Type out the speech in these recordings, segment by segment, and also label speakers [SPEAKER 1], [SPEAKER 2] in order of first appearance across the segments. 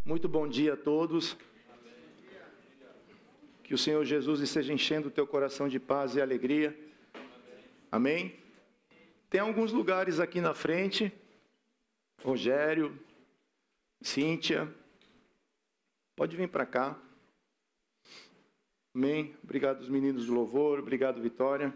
[SPEAKER 1] Muito bom dia a todos. Que o Senhor Jesus esteja enchendo o teu coração de paz e alegria. Amém? Tem alguns lugares aqui na frente. Rogério, Cíntia, pode vir para cá. Amém? Obrigado aos meninos do louvor, obrigado Vitória.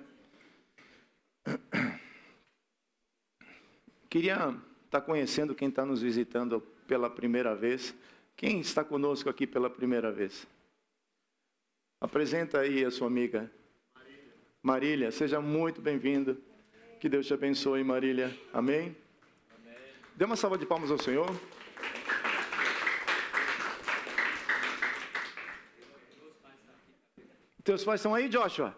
[SPEAKER 1] Queria estar conhecendo quem está nos visitando pela primeira vez. Quem está conosco aqui pela primeira vez? Apresenta aí a sua amiga. Marília, seja muito bem-vinda. Que Deus te abençoe, Marília. Amém? Amém. Dê uma salva de palmas ao Senhor. Teus pais estão aí, Joshua?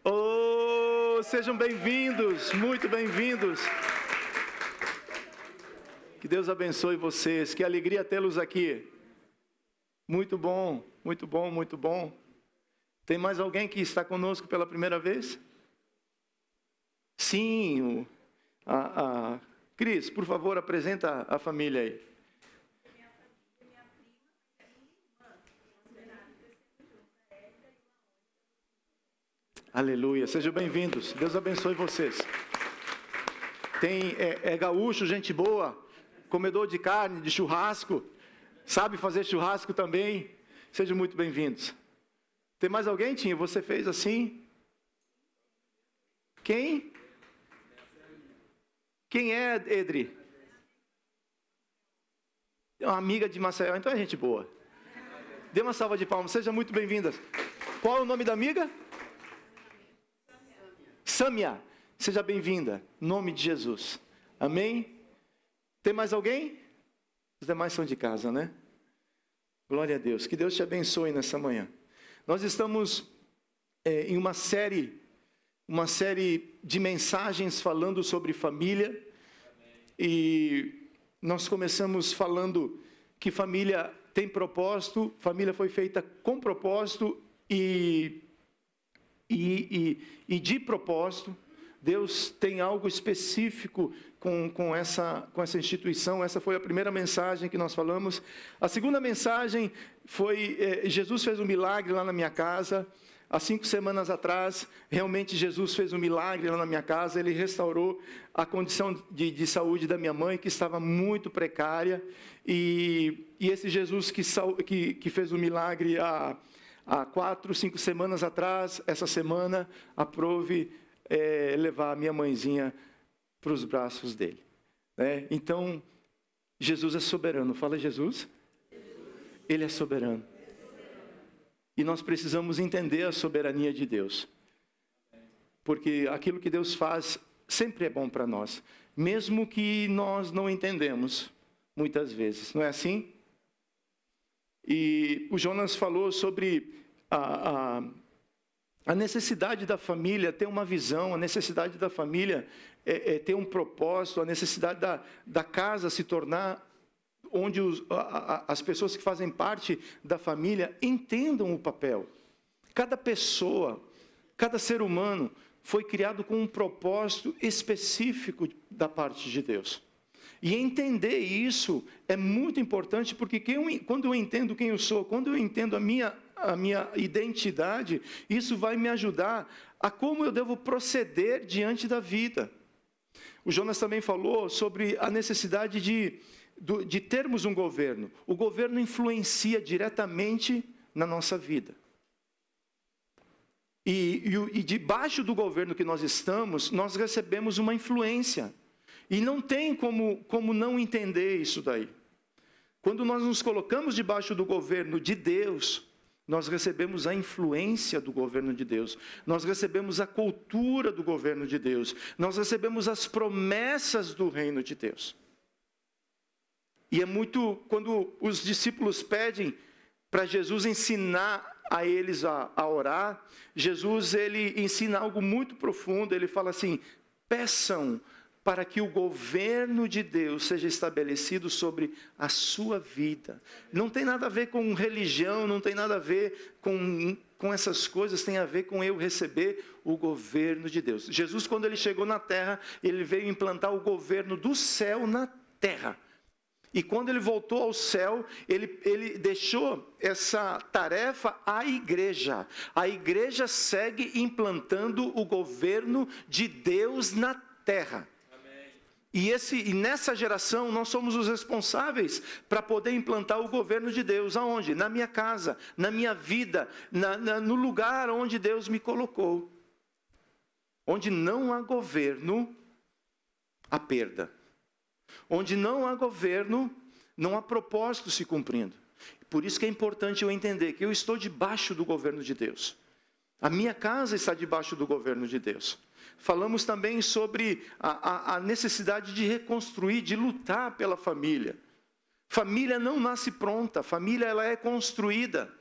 [SPEAKER 1] Oh, sejam bem-vindos, muito bem-vindos. Que Deus abençoe vocês, que alegria tê-los aqui. Muito bom, muito bom, muito bom. Tem mais alguém que está conosco pela primeira vez? Sim, Cris, por favor, apresenta a família aí. Aleluia, sejam bem-vindos, Deus abençoe vocês. É gaúcho, gente boa, comedor de carne, de churrasco, sabe fazer churrasco também, sejam muito bem-vindos. Tem mais alguém, Tinha? Você fez assim? Quem? Quem é, Edri? É uma amiga de Maceió, então é gente boa. Dê uma salva de palmas, sejam muito bem-vindas. Qual é o nome da amiga? Sâmia, seja bem-vinda, em nome de Jesus, amém? Tem mais alguém? Os demais são de casa, né? Glória a Deus, que Deus te abençoe nessa manhã. Nós estamos em uma série de mensagens falando sobre família, e nós começamos falando que família tem propósito, família foi feita com propósito e de propósito. Deus tem algo específico com essa instituição. Essa foi a primeira mensagem que nós falamos. A segunda mensagem foi, Jesus fez um milagre lá na minha casa. Há 5 semanas atrás, realmente Jesus fez um milagre lá na minha casa. Ele restaurou a condição de saúde da minha mãe, que estava muito precária. E esse Jesus que fez o milagre há 4, 5 semanas atrás, essa semana, aprove levar a minha mãezinha para os braços dele, né? Então, Jesus é soberano. Fala, Jesus. Ele é soberano. E nós precisamos entender a soberania de Deus. Porque aquilo que Deus faz sempre é bom para nós. Mesmo que nós não entendemos, muitas vezes. Não é assim? E o Jonas falou sobre a necessidade da família ter uma visão, a necessidade da família ter um propósito, a necessidade da casa se tornar onde as pessoas que fazem parte da família entendam o papel. Cada pessoa, cada ser humano foi criado com um propósito específico da parte de Deus. E entender isso é muito importante, porque quando eu entendo quem eu sou, quando eu entendo a minha identidade, isso vai me ajudar a como eu devo proceder diante da vida. O Jonas também falou sobre a necessidade de termos um governo. O governo influencia diretamente na nossa vida. E debaixo do governo que nós estamos, nós recebemos uma influência. E não tem como não entender isso daí. Quando nós nos colocamos debaixo do governo de Deus, nós recebemos a influência do governo de Deus. Nós recebemos a cultura do governo de Deus. Nós recebemos as promessas do reino de Deus. E é muito, quando os discípulos pedem para Jesus ensinar a eles a orar, Jesus ele ensina algo muito profundo. Ele fala assim: peçam para que o governo de Deus seja estabelecido sobre a sua vida. Não tem nada a ver com religião, não tem nada a ver com essas coisas, tem a ver com eu receber o governo de Deus. Jesus, quando ele chegou na terra, ele veio implantar o governo do céu na terra. E quando ele voltou ao céu, ele deixou essa tarefa à igreja. A igreja segue implantando o governo de Deus na terra. E nessa geração nós somos os responsáveis para poder implantar o governo de Deus. Aonde? Na minha casa, na minha vida, no lugar onde Deus me colocou. Onde não há governo, há perda. Onde não há governo, não há propósito se cumprindo. Por isso que é importante eu entender que eu estou debaixo do governo de Deus. A minha casa está debaixo do governo de Deus. Falamos também sobre a necessidade de reconstruir, de lutar pela família. Família não nasce pronta, família ela é construída.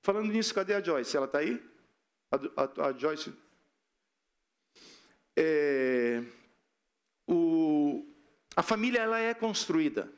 [SPEAKER 1] Falando nisso, cadê a Joyce? Ela está aí? A Joyce? A família ela é construída.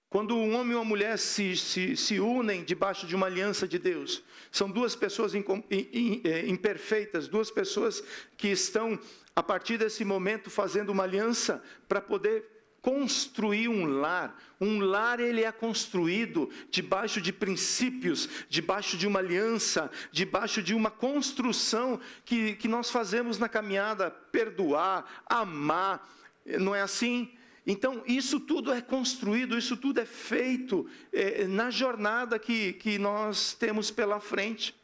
[SPEAKER 1] Quando um homem e uma mulher se unem debaixo de uma aliança de Deus, são duas pessoas imperfeitas, duas pessoas que estão, a partir desse momento, fazendo uma aliança para poder construir um lar. Um lar, ele é construído debaixo de princípios, debaixo de uma aliança, debaixo de uma construção que nós fazemos na caminhada, perdoar, amar, não é assim? Então, isso tudo é construído, isso tudo é feito na jornada que nós temos pela frente.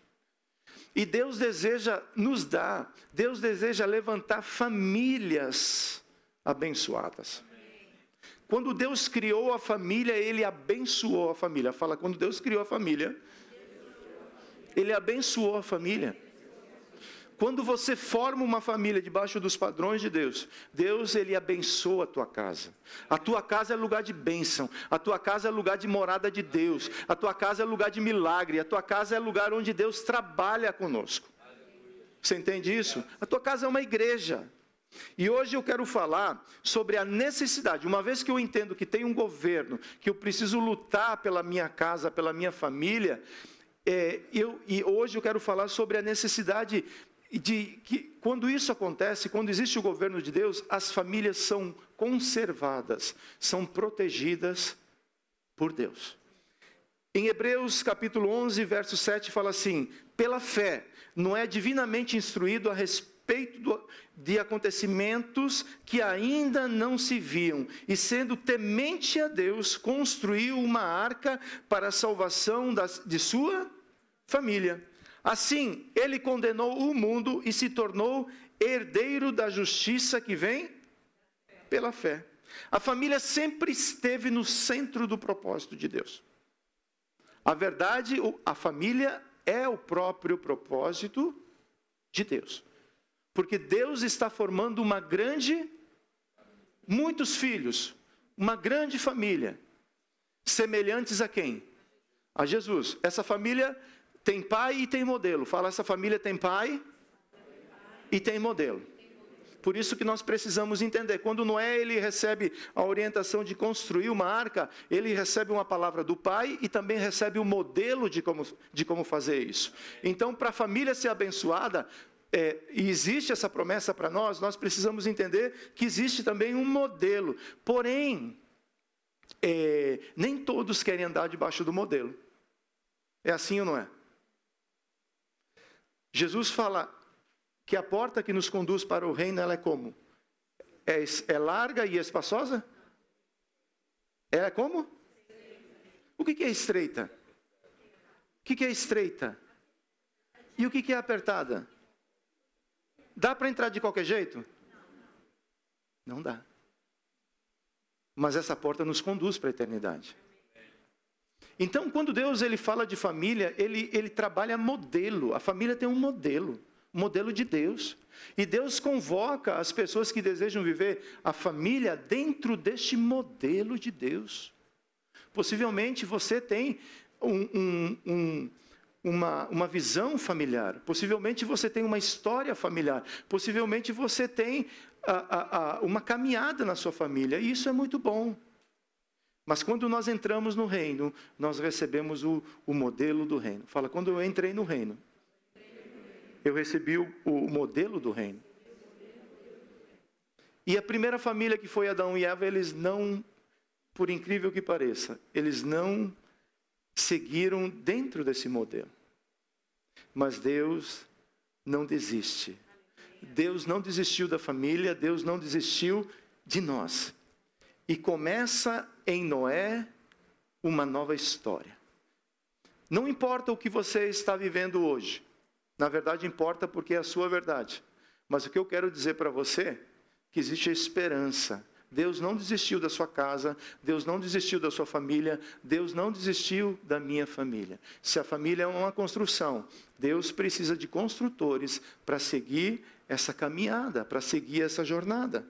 [SPEAKER 1] E Deus deseja nos dar, Deus deseja levantar famílias abençoadas. Quando Deus criou a família, Ele abençoou a família. Fala, quando Deus criou a família, Ele abençoou a família. Quando você forma uma família debaixo dos padrões de Deus, Deus ele abençoa a tua casa. A tua casa é lugar de bênção, a tua casa é lugar de morada de Deus, a tua casa é lugar de milagre, a tua casa é lugar onde Deus trabalha conosco. Você entende isso? A tua casa é uma igreja. E hoje eu quero falar sobre a necessidade, uma vez que eu entendo que tem um governo, que eu preciso lutar pela minha casa, pela minha família, e hoje eu quero falar sobre a necessidade de que quando isso acontece, quando existe o governo de Deus, as famílias são conservadas, são protegidas por Deus. Em Hebreus capítulo 11, verso 7, fala assim: pela fé, Noé divinamente instruído a respeito de acontecimentos que ainda não se viam, e sendo temente a Deus, construiu uma arca para a salvação de sua família. Assim, ele condenou o mundo e se tornou herdeiro da justiça que vem pela fé. A família sempre esteve no centro do propósito de Deus. A verdade, a família é o próprio propósito de Deus. Porque Deus está formando muitos filhos, uma grande família, semelhantes a quem? A Jesus. Essa família tem pai e tem modelo. Fala, essa família tem pai e tem modelo. Por isso que nós precisamos entender. Quando Noé ele recebe a orientação de construir uma arca, ele recebe uma palavra do pai e também recebe o modelo de como fazer isso. Então, para a família ser abençoada, e existe essa promessa para nós precisamos entender que existe também um modelo. Porém, nem todos querem andar debaixo do modelo. É assim ou não é? Jesus fala que a porta que nos conduz para o reino, ela é como? É larga e espaçosa? É como? O que é estreita? O que é estreita? E o que é apertada? Dá para entrar de qualquer jeito? Não dá. Mas essa porta nos conduz para a eternidade. Então, quando Deus ele fala de família, ele trabalha modelo. A família tem um modelo de Deus. E Deus convoca as pessoas que desejam viver a família dentro deste modelo de Deus. Possivelmente você tem uma visão familiar. Possivelmente você tem uma história familiar. Possivelmente você tem uma caminhada na sua família. E isso é muito bom. Mas quando nós entramos no reino, nós recebemos o modelo do reino. Fala, quando eu entrei no reino, eu recebi o modelo do reino. E a primeira família que foi Adão e Eva, eles não por incrível que pareça, eles não seguiram dentro desse modelo. Mas Deus não desiste. Deus não desistiu da família, Deus não desistiu de nós. E começa em Noé uma nova história. Não importa o que você está vivendo hoje. Na verdade, importa porque é a sua verdade. Mas o que eu quero dizer para você é que existe esperança. Deus não desistiu da sua casa, Deus não desistiu da sua família, Deus não desistiu da minha família. Se a família é uma construção, Deus precisa de construtores para seguir essa caminhada, para seguir essa jornada.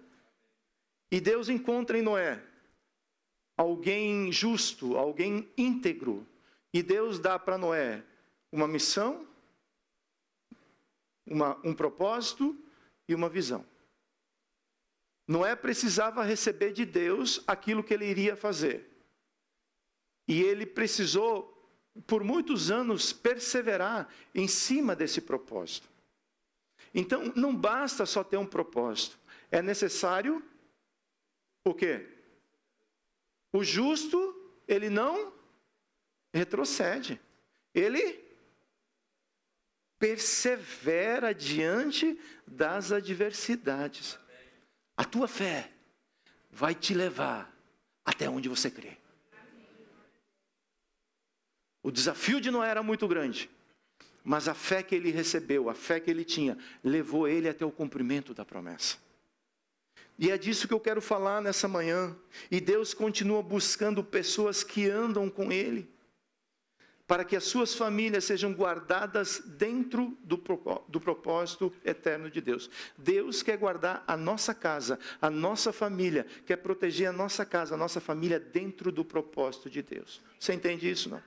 [SPEAKER 1] E Deus encontra em Noé alguém justo, alguém íntegro. E Deus dá para Noé uma missão, um propósito e uma visão. Noé precisava receber de Deus aquilo que ele iria fazer. E ele precisou, por muitos anos, perseverar em cima desse propósito. Então, não basta só ter um propósito. É necessário o quê? O justo, ele não retrocede. Ele persevera diante das adversidades. A tua fé vai te levar até onde você crê. O desafio de Noé era muito grande, mas a fé que ele recebeu, a fé que ele tinha, levou ele até o cumprimento da promessa. E é disso que eu quero falar nessa manhã. E Deus continua buscando pessoas que andam com Ele, para que as suas famílias sejam guardadas dentro do propósito eterno de Deus. Deus quer guardar a nossa casa, a nossa família, quer proteger a nossa casa, a nossa família dentro do propósito de Deus. Você entende isso, não?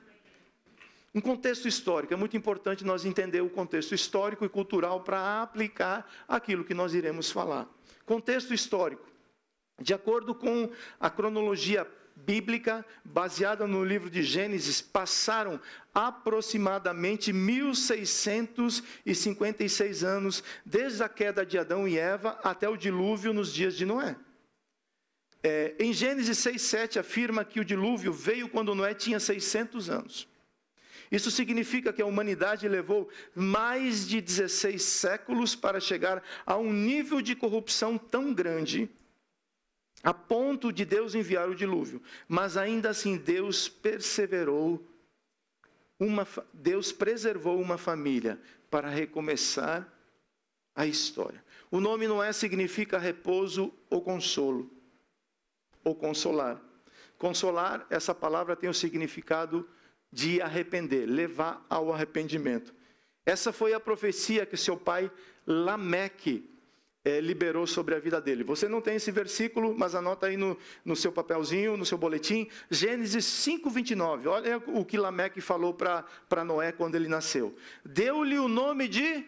[SPEAKER 1] Um contexto histórico, é muito importante nós entender o contexto histórico e cultural para aplicar aquilo que nós iremos falar. Contexto histórico. De acordo com a cronologia bíblica, baseada no livro de Gênesis, passaram aproximadamente 1656 anos, desde a queda de Adão e Eva até o dilúvio nos dias de Noé. Em Gênesis 6:7 afirma que o dilúvio veio quando Noé tinha 600 anos. Isso significa que a humanidade levou mais de 16 séculos para chegar a um nível de corrupção tão grande, a ponto de Deus enviar o dilúvio. Mas ainda assim Deus preservou uma família para recomeçar a história. O nome Noé significa repouso ou consolo, ou consolar. Consolar, essa palavra tem o significado de arrepender, levar ao arrependimento. Essa foi a profecia que seu pai Lameque liberou sobre a vida dele. Você não tem esse versículo, mas anota aí no seu papelzinho, no seu boletim, Gênesis 5:29. Olha o que Lameque falou para Noé quando ele nasceu. Deu-lhe o nome de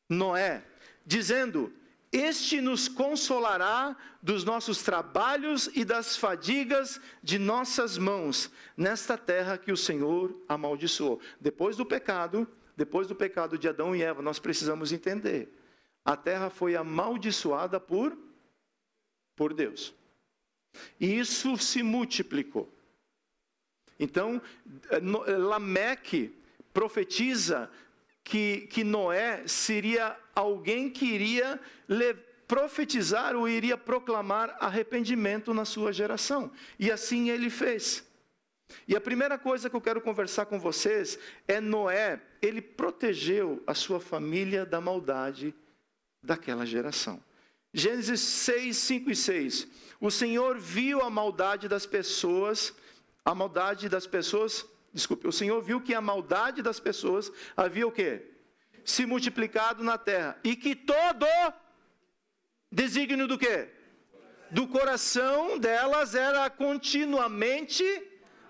[SPEAKER 1] Noé, dizendo: este nos consolará dos nossos trabalhos e das fadigas de nossas mãos, nesta terra que o Senhor amaldiçoou. Depois do pecado de Adão e Eva, nós precisamos entender. A terra foi amaldiçoada por Deus. E isso se multiplicou. Então, Lameque profetiza que Noé seria alguém que iria profetizar ou iria proclamar arrependimento na sua geração. E assim ele fez. E a primeira coisa que eu quero conversar com vocês é Noé, ele protegeu a sua família da maldade daquela geração. Gênesis 6, 5 e 6. O Senhor viu a maldade das pessoas, o Senhor viu que a maldade das pessoas havia o quê? Se multiplicado na terra. E que todo desígnio do quê? Do coração delas era continuamente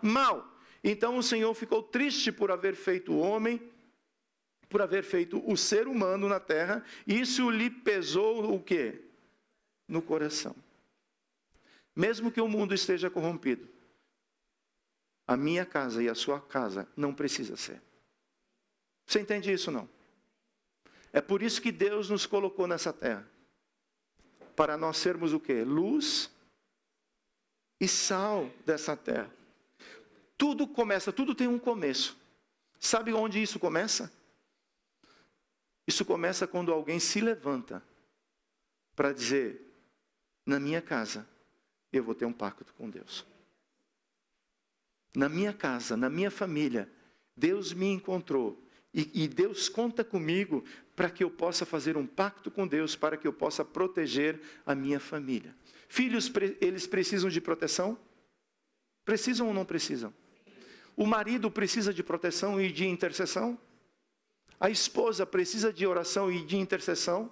[SPEAKER 1] mal. Então o Senhor ficou triste por haver feito o homem, por haver feito o ser humano na terra. E isso lhe pesou o quê? No coração. Mesmo que o mundo esteja corrompido, a minha casa e a sua casa não precisa ser. Você entende isso, não? É por isso que Deus nos colocou nessa terra. Para nós sermos o quê? Luz e sal dessa terra. Tudo começa, tudo tem um começo. Sabe onde isso começa? Isso começa quando alguém se levanta para dizer: na minha casa, eu vou ter um pacto com Deus. Na minha casa, na minha família, Deus me encontrou. E Deus conta comigo para que eu possa fazer um pacto com Deus, para que eu possa proteger a minha família. Filhos, eles precisam de proteção? Precisam ou não precisam? O marido precisa de proteção e de intercessão? A esposa precisa de oração e de intercessão?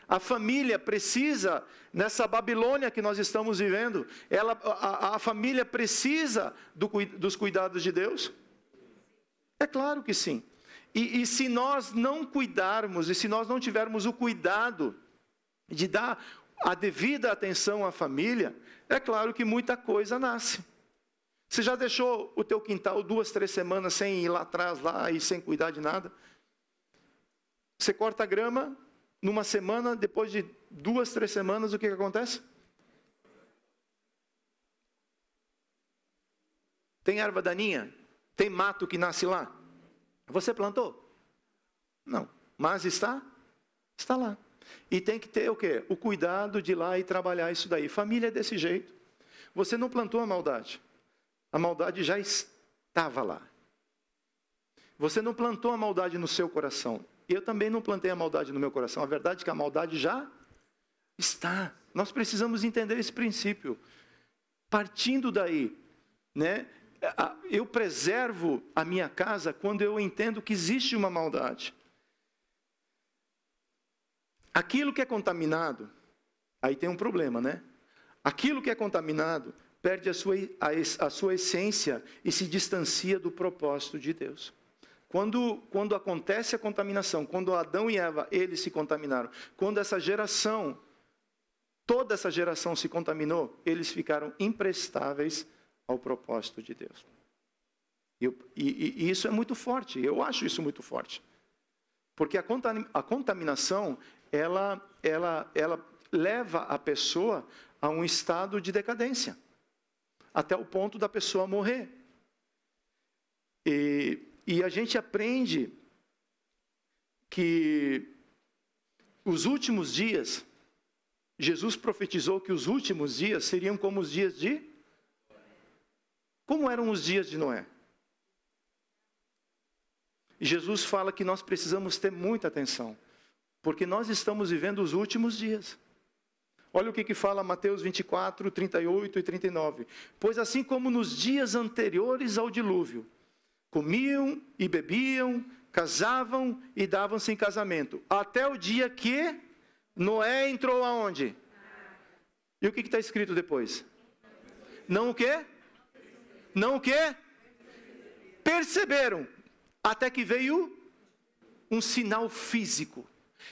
[SPEAKER 1] A família precisa, nessa Babilônia que nós estamos vivendo, a família precisa dos cuidados de Deus? É claro que sim. E se nós não cuidarmos, e se nós não tivermos o cuidado de dar a devida atenção à família, é claro que muita coisa nasce. Você já deixou o teu quintal 2, 3 semanas sem ir lá atrás, lá e sem cuidar de nada? Você corta a grama, numa semana, depois de 2, 3 semanas, o que acontece? Tem erva daninha? Tem mato que nasce lá? Você plantou? Não. Mas está lá. E tem que ter o quê? O cuidado de ir lá e trabalhar isso daí. Família é desse jeito. Você não plantou a maldade. A maldade já estava lá. Você não plantou a maldade no seu coração. Eu também não plantei a maldade no meu coração. A verdade é que a maldade já está. Nós precisamos entender esse princípio. Partindo daí, né? Eu preservo a minha casa quando eu entendo que existe uma maldade. Aquilo que é contaminado, aí tem um problema, né? Aquilo que é contaminado perde a sua essência e se distancia do propósito de Deus. Quando acontece a contaminação, quando Adão e Eva, eles se contaminaram, quando essa geração, toda essa geração se contaminou, eles ficaram imprestáveis ao propósito de Deus. E isso é muito forte, eu acho isso muito forte. Porque a contaminação, ela leva a pessoa a um estado de decadência, até o ponto da pessoa morrer. E a gente aprende que os últimos dias, Jesus profetizou que os últimos dias seriam como os dias de... Como eram os dias de Noé? Jesus fala que nós precisamos ter muita atenção, porque nós estamos vivendo os últimos dias. Olha o que fala Mateus 24, 38 e 39. Pois assim como nos dias anteriores ao dilúvio, comiam e bebiam, casavam e davam-se em casamento, até o dia que Noé entrou aonde? E o que está escrito depois? Não o quê? Não o quê? Perceberam, até que veio um sinal físico.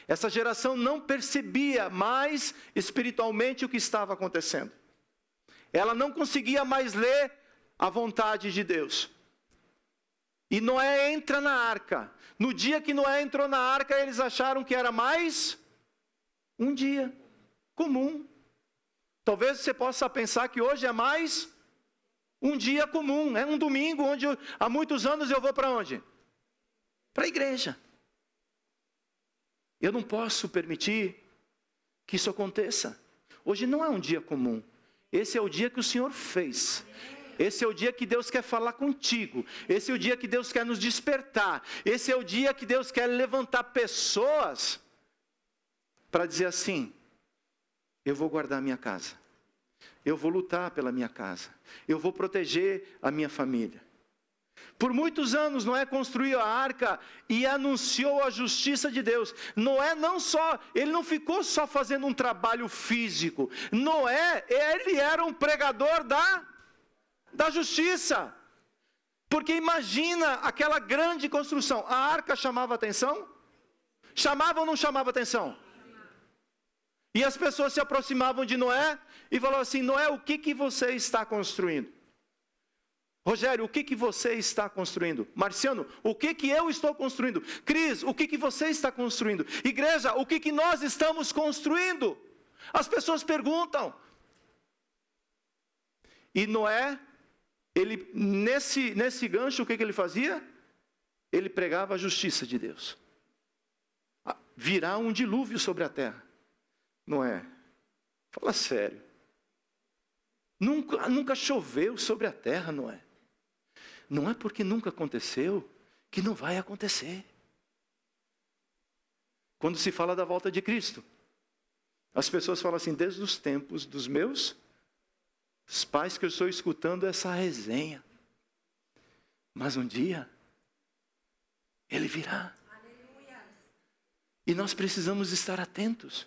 [SPEAKER 1] Essa geração não percebia mais espiritualmente o que estava acontecendo. Ela não conseguia mais ler a vontade de Deus. E Noé entra na arca. No dia que Noé entrou na arca, eles acharam que era mais um dia comum. Talvez você possa pensar que hoje é mais um dia comum. É um domingo onde há muitos anos eu vou para onde? Para a igreja. Eu não posso permitir que isso aconteça. Hoje não é um dia comum. Esse é o dia que o Senhor fez. Esse é o dia que Deus quer falar contigo. Esse é o dia que Deus quer nos despertar. Esse é o dia que Deus quer levantar pessoas para dizer assim: eu vou guardar a minha casa. Eu vou lutar pela minha casa. Eu vou proteger a minha família. Por muitos anos Noé construiu a arca e anunciou a justiça de Deus. Noé ele não ficou só fazendo um trabalho físico. Noé, ele era um pregador da justiça. Porque imagina aquela grande construção. A arca chamava atenção? Chamava ou não chamava atenção? E as pessoas se aproximavam de Noé e falavam assim: Noé, o que você está construindo? Rogério, o que você está construindo? Marciano, o que eu estou construindo? Cris, o que você está construindo? Igreja, o que nós estamos construindo? As pessoas perguntam. E Noé, ele nesse gancho, o que ele fazia? Ele pregava a justiça de Deus. Virá um dilúvio sobre a terra. Noé, fala sério. Nunca choveu sobre a terra, Noé. Não é porque nunca aconteceu que não vai acontecer. Quando se fala da volta de Cristo, as pessoas falam assim, desde os tempos dos meus pais que eu estou escutando essa resenha. Mas um dia, Ele virá. E nós precisamos estar atentos.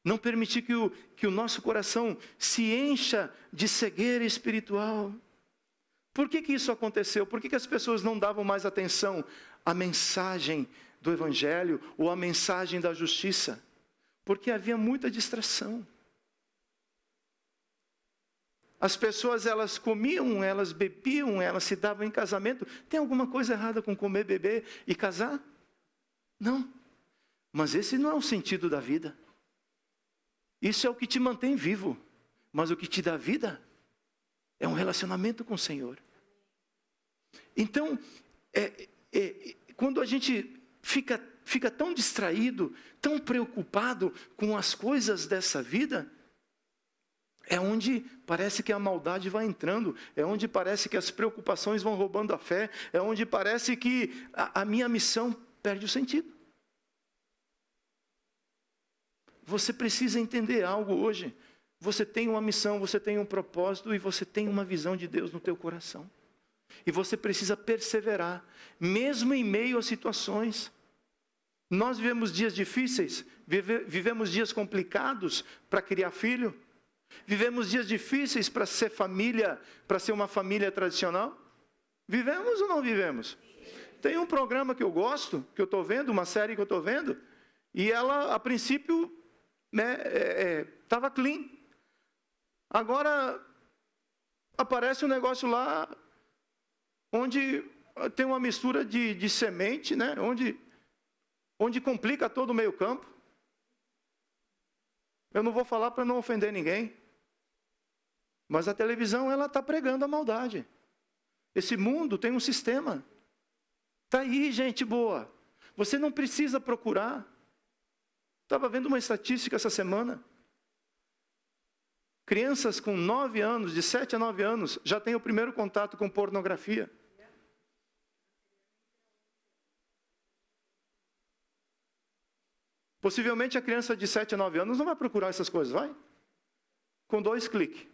[SPEAKER 1] Não permitir que o nosso coração se encha de cegueira espiritual. Por que isso aconteceu? Por que as pessoas não davam mais atenção à mensagem do Evangelho ou à mensagem da justiça? Porque havia muita distração. As pessoas, elas comiam, elas bebiam, elas se davam em casamento. Tem alguma coisa errada com comer, beber e casar? Não. Mas esse não é o sentido da vida. Isso é o que te mantém vivo. Mas o que te dá vida é um relacionamento com o Senhor. Então, quando a gente fica tão distraído, tão preocupado com as coisas dessa vida, é onde parece que a maldade vai entrando, é onde parece que as preocupações vão roubando a fé, é onde parece que a minha missão perde o sentido. Você precisa entender algo hoje. Você tem uma missão, você tem um propósito e você tem uma visão de Deus no teu coração. E você precisa perseverar, mesmo em meio a situações. Nós vivemos dias difíceis, vivemos dias complicados para criar filho. Vivemos dias difíceis para ser família, para ser uma família tradicional. Vivemos ou não vivemos? Tem um programa que eu gosto, que eu estou vendo, uma série que eu estou vendo, e ela, a princípio, estava clean. Agora, aparece um negócio lá, onde tem uma mistura de semente, né? Onde complica todo o meio campo. Eu não vou falar para não ofender ninguém. Mas a televisão, ela está pregando a maldade. Esse mundo tem um sistema. Está aí, gente boa. Você não precisa procurar. Estava vendo uma estatística essa semana. Crianças com 9 anos, de 7 a 9 anos, já têm o primeiro contato com pornografia. Possivelmente a criança de 7 a 9 anos não vai procurar essas coisas, vai? Com 2 cliques.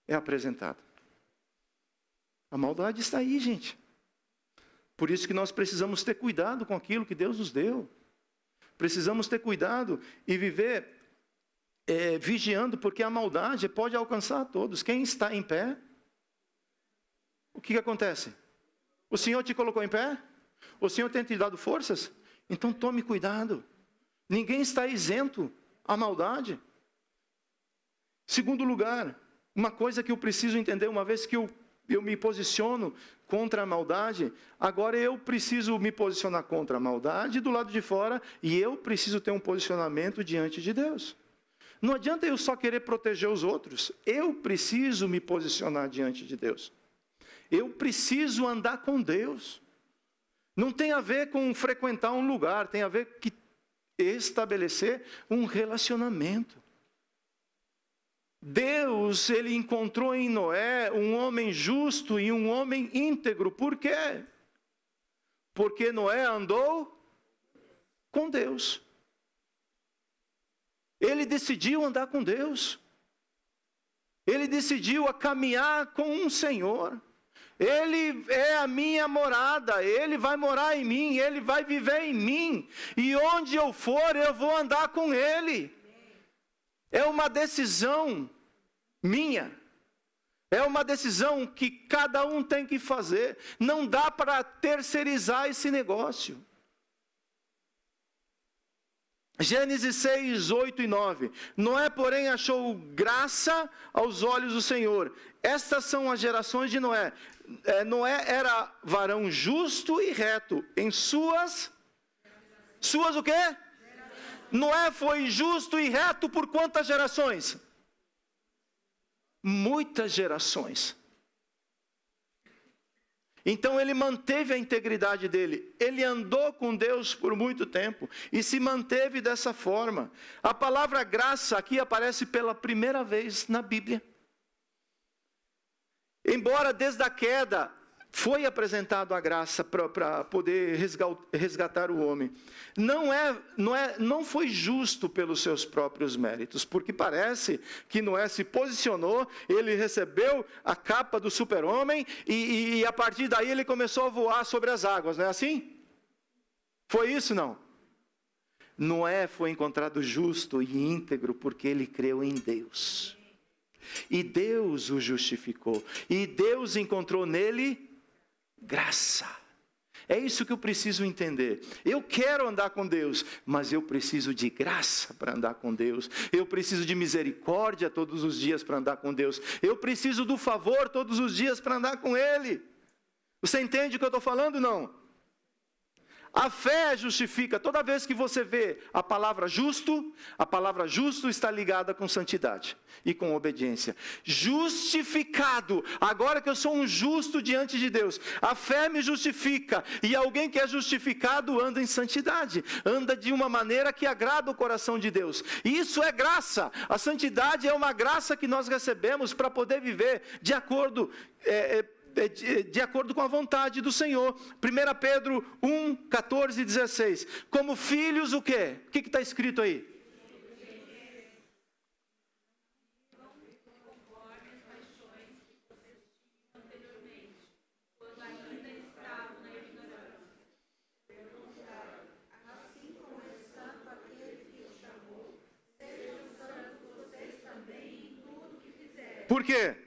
[SPEAKER 1] É apresentado. A maldade está aí, gente. Por isso que nós precisamos ter cuidado com aquilo que Deus nos deu. Precisamos ter cuidado e viver vigiando, porque a maldade pode alcançar a todos. Quem está em pé, o que acontece? O Senhor te colocou em pé? O Senhor tem te dado forças? Então tome cuidado. Ninguém está isento à maldade. Segundo lugar, uma coisa que eu preciso entender, uma vez que eu me posiciono contra a maldade, agora eu preciso me posicionar contra a maldade do lado de fora, e eu preciso ter um posicionamento diante de Deus. Não adianta eu só querer proteger os outros, eu preciso me posicionar diante de Deus. Eu preciso andar com Deus. Não tem a ver com frequentar um lugar, tem a ver com estabelecer um relacionamento. Deus, Ele encontrou em Noé um homem justo e um homem íntegro. Por quê? Porque Noé andou com Deus. Ele decidiu andar com Deus. Ele decidiu a caminhar com o Senhor. Ele é a minha morada, Ele vai morar em mim, Ele vai viver em mim. E onde eu for, eu vou andar com Ele. É uma decisão minha. É uma decisão que cada um tem que fazer. Não dá para terceirizar esse negócio. Gênesis 6, 8 e 9. Noé, porém, achou graça aos olhos do Senhor. Estas são as gerações de Noé. Noé era varão justo e reto em suas o quê? Noé foi justo e reto por quantas gerações? muitas gerações. Então ele manteve a integridade dele, ele andou com Deus por muito tempo e se manteve dessa forma. A palavra graça aqui aparece pela primeira vez na Bíblia. Embora desde a queda foi apresentado a graça para poder resgatar o homem, não foi justo pelos seus próprios méritos, porque parece que Noé se posicionou, ele recebeu a capa do super-homem e a partir daí ele começou a voar sobre as águas, não é assim? Foi isso, não? Noé foi encontrado justo e íntegro porque ele creu em Deus. E Deus o justificou. E Deus encontrou nele graça. É isso que eu preciso entender. Eu quero andar com Deus, mas eu preciso de graça para andar com Deus. Eu preciso de misericórdia todos os dias para andar com Deus. Eu preciso do favor todos os dias para andar com Ele. Você entende o que eu estou falando, não? A fé justifica. Toda vez que você vê a palavra justo está ligada com santidade e com obediência. Justificado, agora que eu sou um justo diante de Deus, a fé me justifica, e alguém que é justificado anda em santidade, anda de uma maneira que agrada o coração de Deus. E isso é graça. A santidade é uma graça que nós recebemos para poder viver de acordo com a vontade do Senhor. 1 Pedro 1, 14 e 16. Como filhos o quê? O que está escrito aí? Por quê?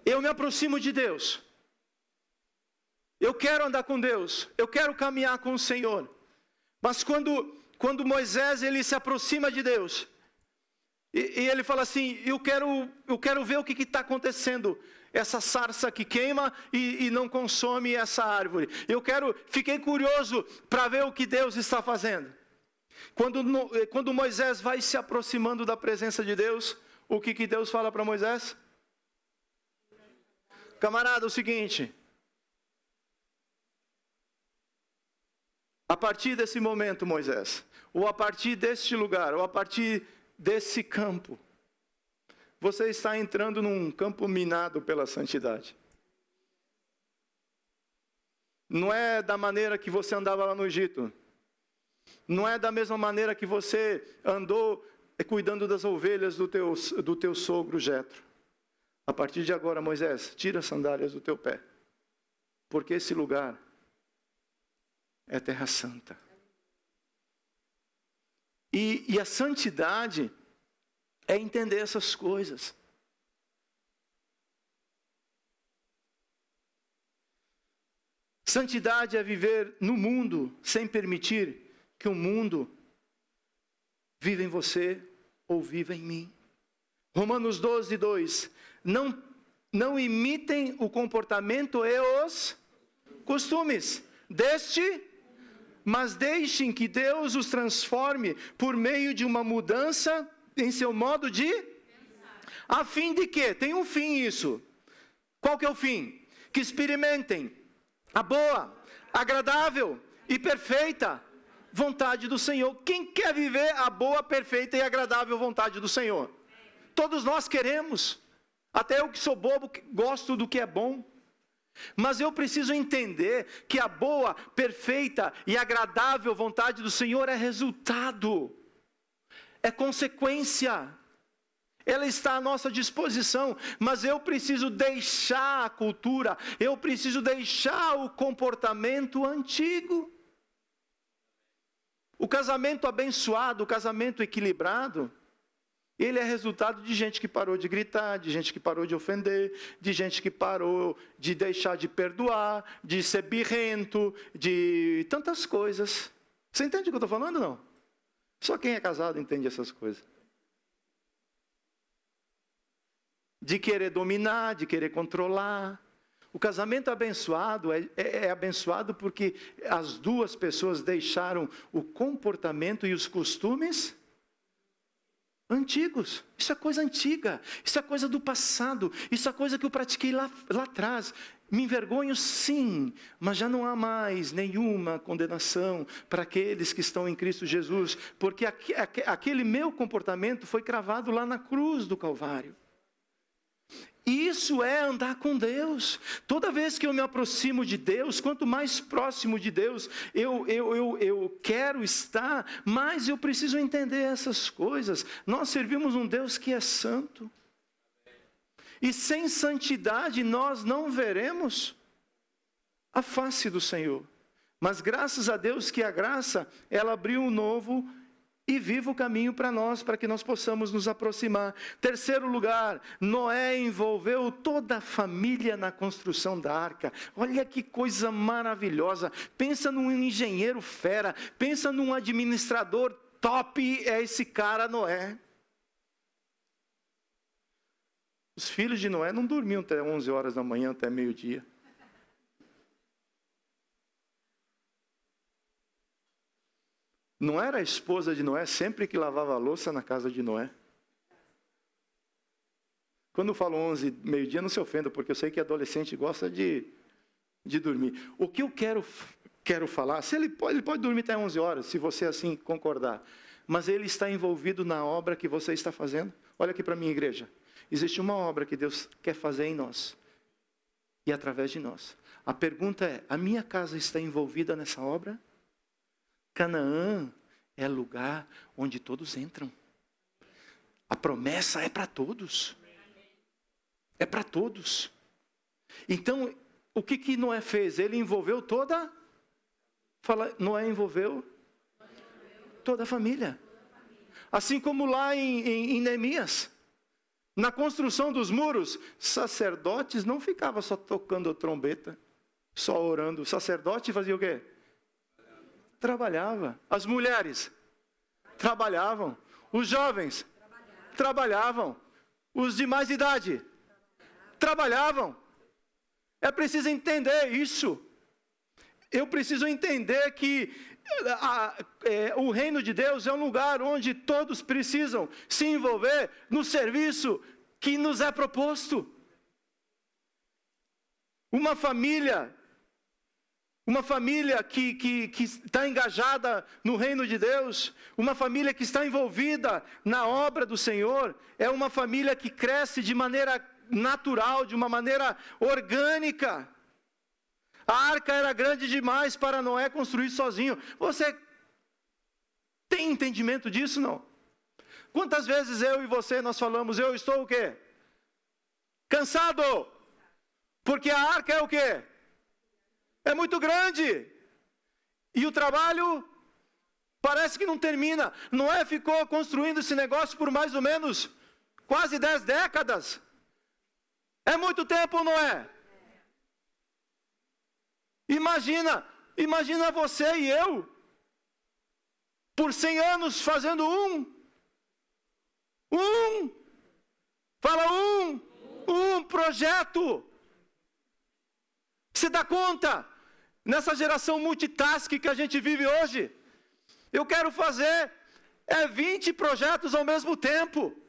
[SPEAKER 1] Eu me aproximo de Deus. Eu quero andar com Deus. Eu quero caminhar com o Senhor. Mas quando Moisés ele se aproxima de Deus, e ele fala assim, eu quero ver o que está acontecendo. Essa sarça que queima e não consome essa árvore. Fiquei curioso para ver o que Deus está fazendo. Quando Moisés vai se aproximando da presença de Deus, o que Deus fala para Moisés? Camarada, é o seguinte, a partir desse momento, Moisés, ou a partir deste lugar, ou a partir desse campo, você está entrando num campo minado pela santidade. Não é da maneira que você andava lá no Egito, não é da mesma maneira que você andou cuidando das ovelhas do teu sogro Jetro. A partir de agora, Moisés, tira as sandálias do teu pé, porque esse lugar é terra santa. E a santidade é entender essas coisas. Santidade é viver no mundo sem permitir que o mundo viva em você ou viva em mim. Romanos 12, 2. Não imitem o comportamento e os costumes mas deixem que Deus os transforme por meio de uma mudança em seu modo de pensar. A fim de quê? Tem um fim isso. Qual que é o fim? Que experimentem a boa, agradável e perfeita vontade do Senhor. Quem quer viver a boa, perfeita e agradável vontade do Senhor? Todos nós queremos. Até eu que sou bobo, gosto do que é bom. Mas eu preciso entender que a boa, perfeita e agradável vontade do Senhor é resultado. É consequência. Ela está à nossa disposição. Mas eu preciso deixar a cultura. Eu preciso deixar o comportamento antigo. O casamento abençoado, o casamento equilibrado, ele é resultado de gente que parou de gritar, de gente que parou de ofender, de gente que parou de deixar de perdoar, de ser birrento, de tantas coisas. Você entende o que eu estou falando, não? Só quem é casado entende essas coisas. De querer dominar, de querer controlar. O casamento abençoado é abençoado porque as duas pessoas deixaram o comportamento e os costumes antigos. Isso é coisa antiga, isso é coisa do passado, isso é coisa que eu pratiquei lá atrás. Me envergonho sim, mas já não há mais nenhuma condenação para aqueles que estão em Cristo Jesus, porque aquele meu comportamento foi cravado lá na cruz do Calvário. Isso é andar com Deus. Toda vez que eu me aproximo de Deus, quanto mais próximo de Deus eu quero estar, mais eu preciso entender essas coisas. Nós servimos um Deus que é santo. E sem santidade nós não veremos a face do Senhor. Mas graças a Deus que a graça, ela abriu um novo e vivo caminho para nós, para que nós possamos nos aproximar. Terceiro lugar, Noé envolveu toda a família na construção da arca. Olha que coisa maravilhosa. Pensa num engenheiro fera, pensa num administrador top, é esse cara Noé. Os filhos de Noé não dormiam até 11 horas da manhã, até meio-dia. Não era a esposa de Noé sempre que lavava a louça na casa de Noé? Quando eu falo 11, meio-dia, não se ofenda, porque eu sei que adolescente gosta de dormir. O que eu quero falar, se ele pode dormir até 11 horas, se você assim concordar, mas ele está envolvido na obra que você está fazendo. Olha aqui para a minha igreja. Existe uma obra que Deus quer fazer em nós e através de nós. A pergunta é, a minha casa está envolvida nessa obra? Canaã é lugar onde todos entram. A promessa é para todos. É para todos. Então, o que Noé fez? Ele envolveu toda... Noé envolveu toda a família. Assim como lá em Neemias. Na construção dos muros, sacerdotes não ficavam só tocando tроmbeta, só orando. O sacerdote fazia o quê? Trabalhava. As mulheres trabalhavam. Os jovens trabalhavam. Os de mais idade trabalhavam. É preciso entender isso. Eu preciso entender que o reino de Deus é um lugar onde todos precisam se envolver no serviço que nos é proposto. Uma família que está engajada no reino de Deus, uma família que está envolvida na obra do Senhor, é uma família que cresce de maneira natural, de uma maneira orgânica. A arca era grande demais para Noé construir sozinho. Você tem entendimento disso, não? Quantas vezes eu e você nós falamos, eu estou o quê? Cansado. Porque a arca é o quê? É muito grande. E o trabalho parece que não termina. Noé ficou construindo esse negócio por mais ou menos quase 10 décadas. É muito tempo, Noé. Imagina você e eu, por 100 anos fazendo um projeto. Você dá conta? Nessa geração multitask que a gente vive hoje, eu quero fazer 20 projetos ao mesmo tempo.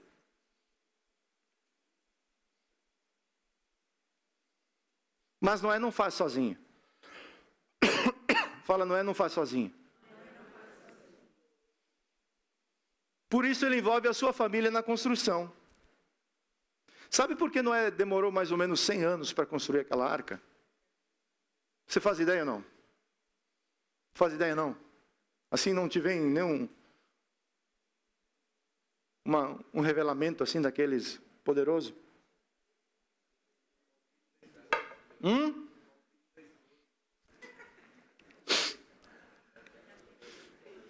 [SPEAKER 1] Mas Noé não faz sozinho. Fala, Noé não faz sozinho. Por isso ele envolve a sua família na construção. Sabe por que Noé demorou mais ou menos 100 anos para construir aquela arca? Você faz ideia ou não? Faz ideia não? Assim não te vem nenhum um revelamento assim daqueles poderoso?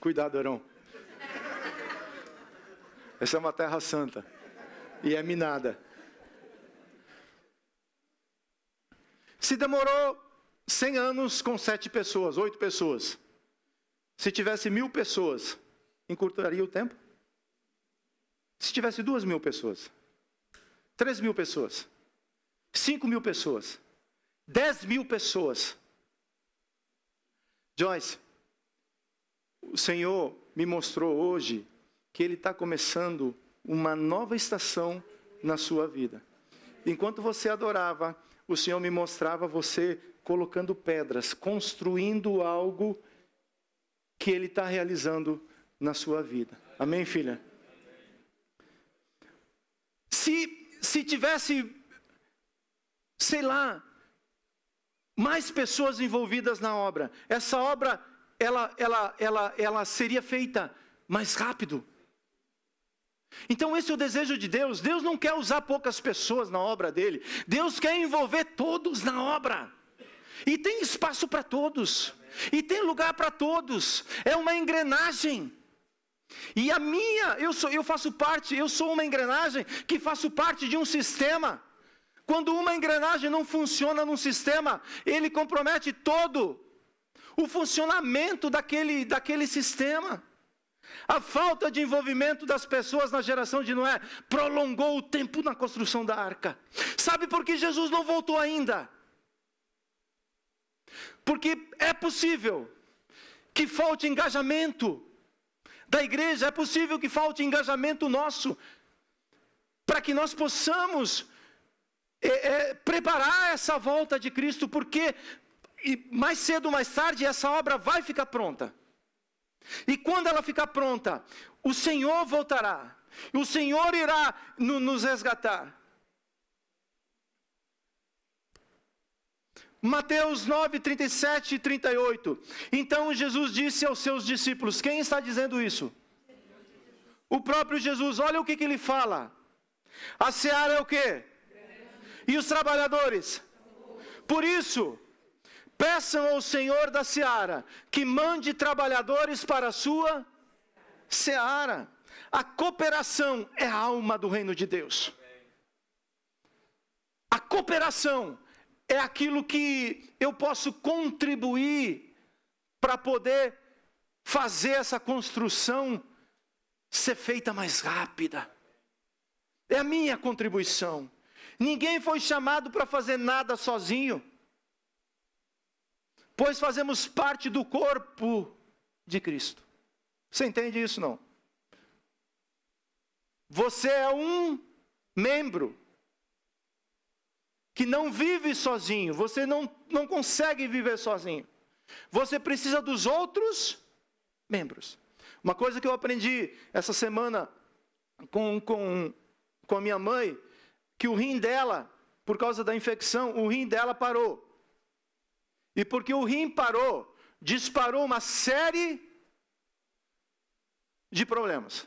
[SPEAKER 1] Cuidado, Arão. Essa é uma terra santa. E é minada. Se demorou 100 anos com 7 pessoas, 8 pessoas. Se tivesse 1000 pessoas, encurtaria o tempo? Se tivesse 2.000 pessoas, 3.000 pessoas, 5.000 pessoas, 10.000 pessoas. Joyce, o Senhor me mostrou hoje que Ele está começando uma nova estação na sua vida. Enquanto você adorava, o Senhor me mostrava você colocando pedras, construindo algo que Ele está realizando na sua vida. Amém, filha? Se tivesse, sei lá, mais pessoas envolvidas na obra, essa obra, ela seria feita mais rápido. Então esse é o desejo de Deus. Deus não quer usar poucas pessoas na obra dele. Deus quer envolver todos na obra. E tem espaço para todos. E tem lugar para todos. É uma engrenagem. E a minha, eu sou uma engrenagem que faço parte de um sistema. Quando uma engrenagem não funciona num sistema, ele compromete todo o funcionamento daquele sistema. A falta de envolvimento das pessoas na geração de Noé prolongou o tempo na construção da arca. Sabe por que Jesus não voltou ainda? Porque é possível que falte engajamento da igreja, é possível que falte engajamento nosso, para que nós possamos preparar essa volta de Cristo, porque mais cedo ou mais tarde essa obra vai ficar pronta. E quando ela ficar pronta, o Senhor voltará, o Senhor irá nos resgatar. Mateus 9, 37 e 38. Então Jesus disse aos seus discípulos, quem está dizendo isso? O próprio Jesus. Olha o que ele fala. A seara é o quê? E os trabalhadores? Por isso, peçam ao Senhor da seara que mande trabalhadores para a sua seara. A cooperação é a alma do reino de Deus. A cooperação é aquilo que eu posso contribuir para poder fazer essa construção ser feita mais rápida. É a minha contribuição. Ninguém foi chamado para fazer nada sozinho, pois fazemos parte do corpo de Cristo. Você entende isso, não? Você é um membro que não vive sozinho. Você não consegue viver sozinho. Você precisa dos outros membros. Uma coisa que eu aprendi essa semana com a minha mãe, que o rim dela, por causa da infecção, o rim dela parou. E porque o rim parou, disparou uma série de problemas.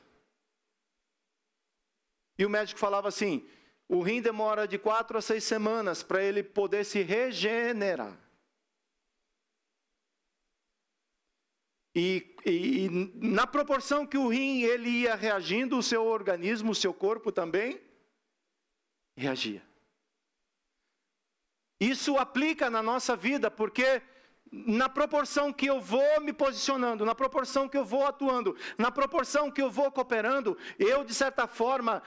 [SPEAKER 1] E o médico falava assim, o rim demora de 4 a 6 semanas para ele poder se regenerar. E na proporção que o rim ele ia reagindo, o seu organismo, o seu corpo também reagia. Isso aplica na nossa vida, porque na proporção que eu vou me posicionando, na proporção que eu vou atuando, na proporção que eu vou cooperando, eu, de certa forma,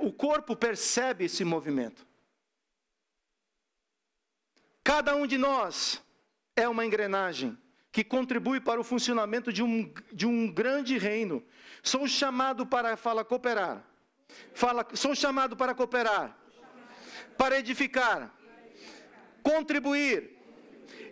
[SPEAKER 1] o corpo percebe esse movimento. Cada um de nós é uma engrenagem que contribui para o funcionamento de um grande reino. Sou chamado para cooperar. Sou chamado para cooperar, para edificar, contribuir.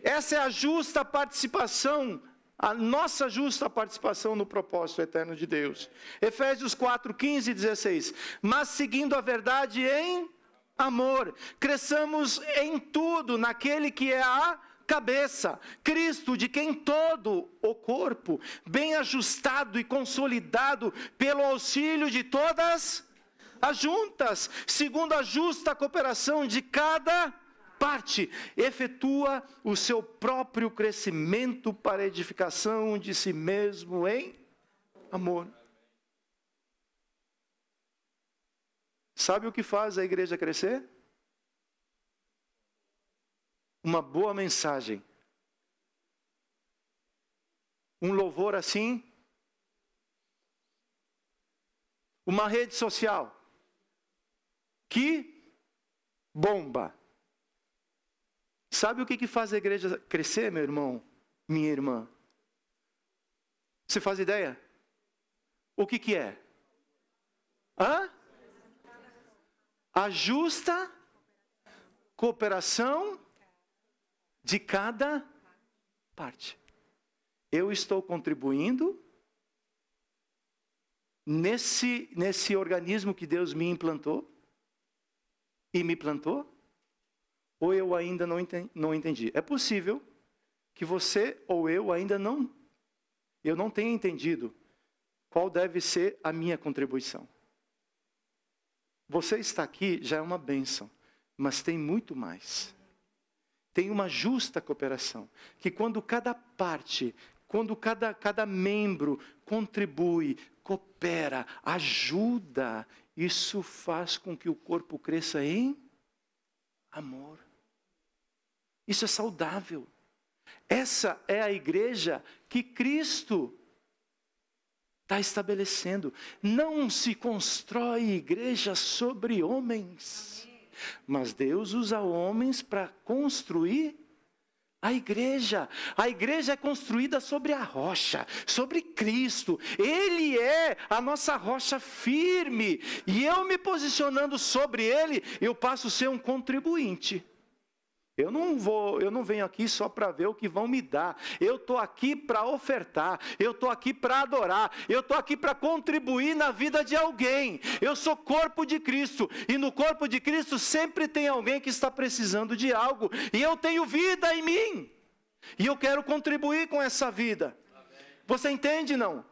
[SPEAKER 1] Essa é a justa participação, a nossa justa participação no propósito eterno de Deus. Efésios 4, 15 e 16. Mas seguindo a verdade em amor, cresçamos em tudo naquele que é a cabeça, Cristo, de quem todo o corpo, bem ajustado e consolidado pelo auxílio de todas as juntas, segundo a justa cooperação de cada parte, efetua o seu próprio crescimento para a edificação de si mesmo em amor. Sabe o que faz a igreja crescer? Uma boa mensagem. Um louvor assim. Uma rede social que bomba. Sabe o que faz a igreja crescer, meu irmão, minha irmã? Você faz ideia? O que é? A justa cooperação de cada parte. Eu estou contribuindo nesse organismo que Deus me implantou e me plantou? Ou eu ainda não entendi? É possível que você ou eu ainda não tenha entendido qual deve ser a minha contribuição. Você está aqui já é uma bênção, mas tem muito mais. Tem uma justa cooperação, que quando cada parte, quando cada membro contribui, coopera, ajuda, isso faz com que o corpo cresça em amor. Isso é saudável. Essa é a igreja que Cristo está estabelecendo. Não se constrói igreja sobre homens, mas Deus usa homens para construir a igreja. A igreja é construída sobre a rocha, sobre Cristo. Ele é a nossa rocha firme. E eu me posicionando sobre Ele, eu passo a ser um contribuinte. Eu não venho aqui só para ver o que vão me dar. Eu estou aqui para ofertar. Eu estou aqui para adorar. Eu estou aqui para contribuir na vida de alguém. Eu sou corpo de Cristo. E no corpo de Cristo sempre tem alguém que está precisando de algo. E eu tenho vida em mim. E eu quero contribuir com essa vida. Você entende, não?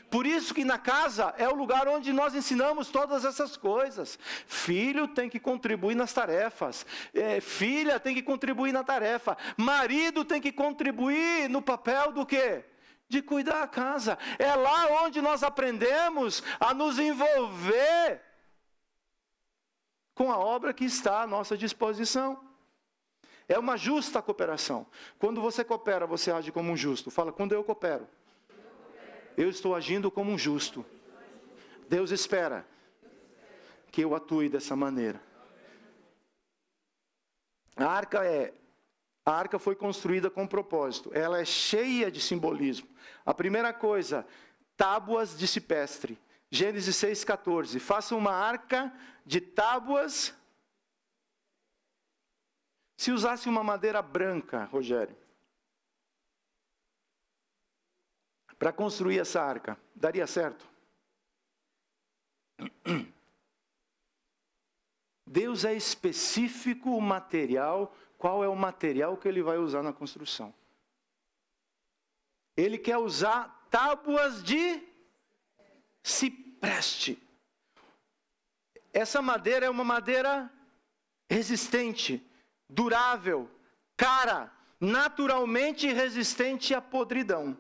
[SPEAKER 1] Por isso que na casa é o lugar onde nós ensinamos todas essas coisas. Filho tem que contribuir nas tarefas. Filha tem que contribuir na tarefa. Marido tem que contribuir no papel do quê? De cuidar da casa. É lá onde nós aprendemos a nos envolver com a obra que está à nossa disposição. É uma justa cooperação. Quando você coopera, você age como um justo. Fala, quando eu coopero, eu estou agindo como um justo. Deus espera que eu atue dessa maneira. A arca foi construída com propósito. Ela é cheia de simbolismo. A primeira coisa, tábuas de cipestre. Gênesis 6,14. Faça uma arca de tábuas. Se usasse uma madeira branca, Rogério, para construir essa arca, daria certo? Deus é específico o material, qual é o material que Ele vai usar na construção. Ele quer usar tábuas de cipreste. Essa madeira é uma madeira resistente, durável, cara, naturalmente resistente à podridão.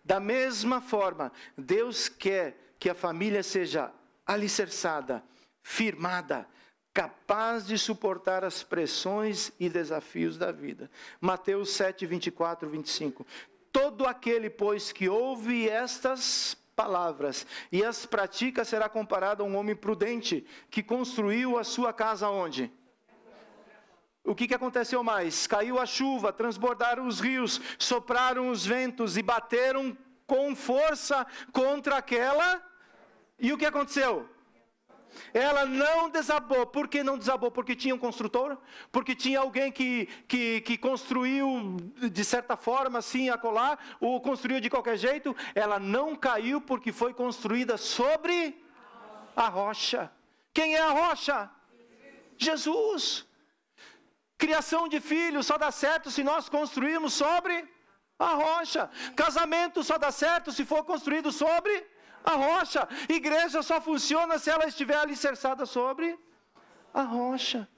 [SPEAKER 1] Da mesma forma, Deus quer que a família seja alicerçada, firmada, capaz de suportar as pressões e desafios da vida. Mateus 7, 24, 25. Todo aquele, pois, que ouve estas palavras e as pratica, será comparado a um homem prudente, que construiu a sua casa onde? O que aconteceu mais? Caiu a chuva, transbordaram os rios, sopraram os ventos e bateram com força contra aquela. E o que aconteceu? Ela não desabou. Por que não desabou? Porque tinha um construtor? Porque tinha alguém que construiu de certa forma, assim, acolá, ou construiu de qualquer jeito? Ela não caiu porque foi construída sobre a rocha. Quem é a rocha? Jesus. Criação de filhos só dá certo se nós construirmos sobre a rocha. Casamento só dá certo se for construído sobre a rocha. Igreja só funciona se ela estiver alicerçada sobre a rocha.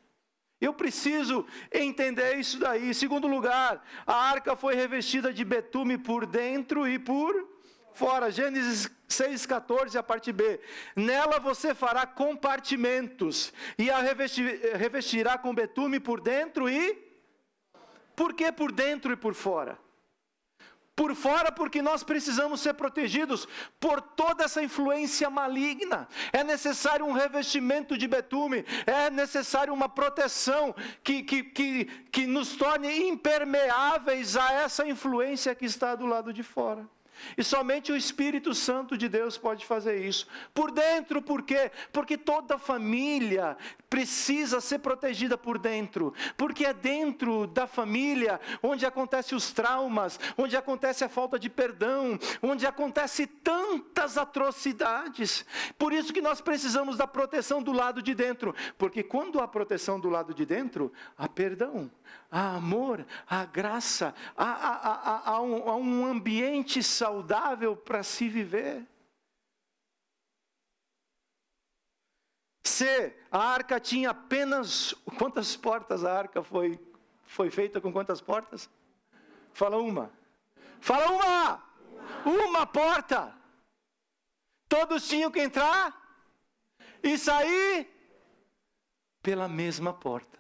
[SPEAKER 1] Eu preciso entender isso daí. Segundo lugar, a arca foi revestida de betume por dentro e por fora. Gênesis 6,14, a parte B. Nela você fará compartimentos e a revestirá com betume por dentro e... Por que por dentro e por fora? Por fora, porque nós precisamos ser protegidos por toda essa influência maligna. É necessário um revestimento de betume, é necessário uma proteção que nos torne impermeáveis a essa influência que está do lado de fora. E somente o Espírito Santo de Deus pode fazer isso. Por dentro, por quê? Porque toda família precisa ser protegida por dentro. Porque é dentro da família onde acontecem os traumas, onde acontece a falta de perdão, onde acontece tantas atrocidades. Por isso que nós precisamos da proteção do lado de dentro. Porque quando há proteção do lado de dentro, há perdão, há amor, há graça, há um ambiente saudável para se viver. Se a arca tinha apenas... Quantas portas a arca foi feita com quantas portas? Fala uma. Fala uma! Uma porta! Todos tinham que entrar e sair pela mesma porta.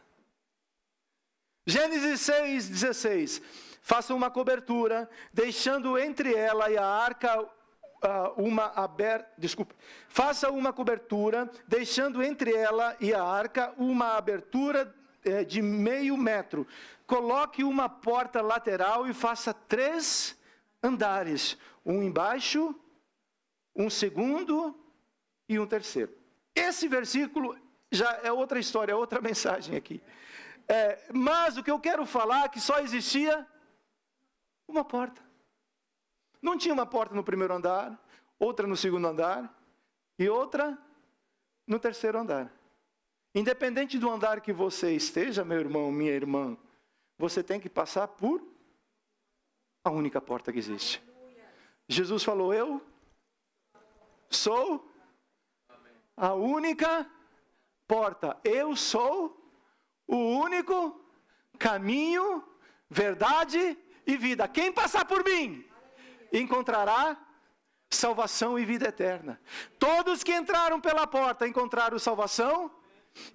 [SPEAKER 1] Gênesis 6:16. Faça uma cobertura, deixando entre ela e a arca Faça uma cobertura, deixando entre ela e a arca uma abertura de 0,5 metro. Coloque uma porta lateral e faça 3 andares. Um embaixo, um segundo e um terceiro. Esse versículo já é outra história, é outra mensagem aqui. Mas o que eu quero falar é que só existia uma porta. Não tinha uma porta no primeiro andar, outra no segundo andar e outra no terceiro andar. Independente do andar que você esteja, meu irmão, minha irmã, você tem que passar por a única porta que existe. Jesus falou: eu sou a única porta. Eu sou o único caminho, verdade e vida. Quem passar por mim encontrará salvação e vida eterna. Todos que entraram pela porta encontraram salvação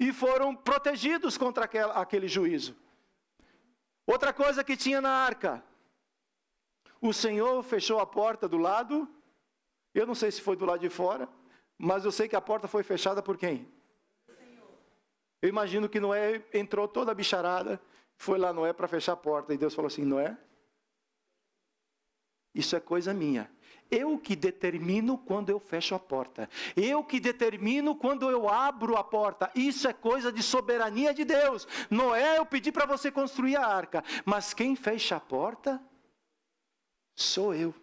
[SPEAKER 1] e foram protegidos contra aquele juízo. Outra coisa que tinha na arca: o Senhor fechou a porta do lado, eu não sei se foi do lado de fora, mas eu sei que a porta foi fechada por quem? Eu imagino que Noé entrou toda a bicharada, foi lá Noé para fechar a porta, e Deus falou assim: Noé, isso é coisa minha. Eu que determino quando eu fecho a porta. Eu que determino quando eu abro a porta. Isso é coisa de soberania de Deus. Noé, eu pedi para você construir a arca, mas quem fecha a porta sou eu.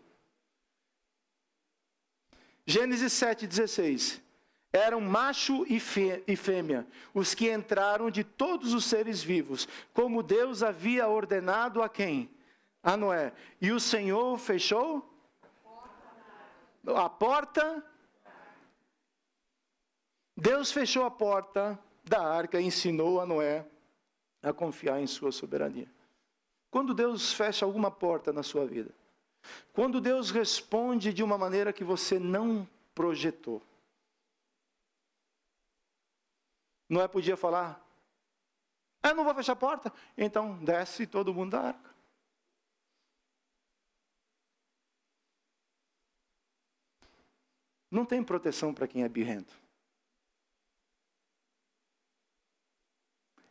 [SPEAKER 1] Gênesis 7:16. Eram macho e fêmea, os que entraram de todos os seres vivos, como Deus havia ordenado a quem? A Noé. E o Senhor fechou a porta. Deus fechou a porta da arca e ensinou a Noé a confiar em sua soberania. Quando Deus fecha alguma porta na sua vida, quando Deus responde de uma maneira que você não projetou, Noé podia falar: não vou fechar a porta, então desce todo mundo da arca. Não tem proteção para quem é birrento.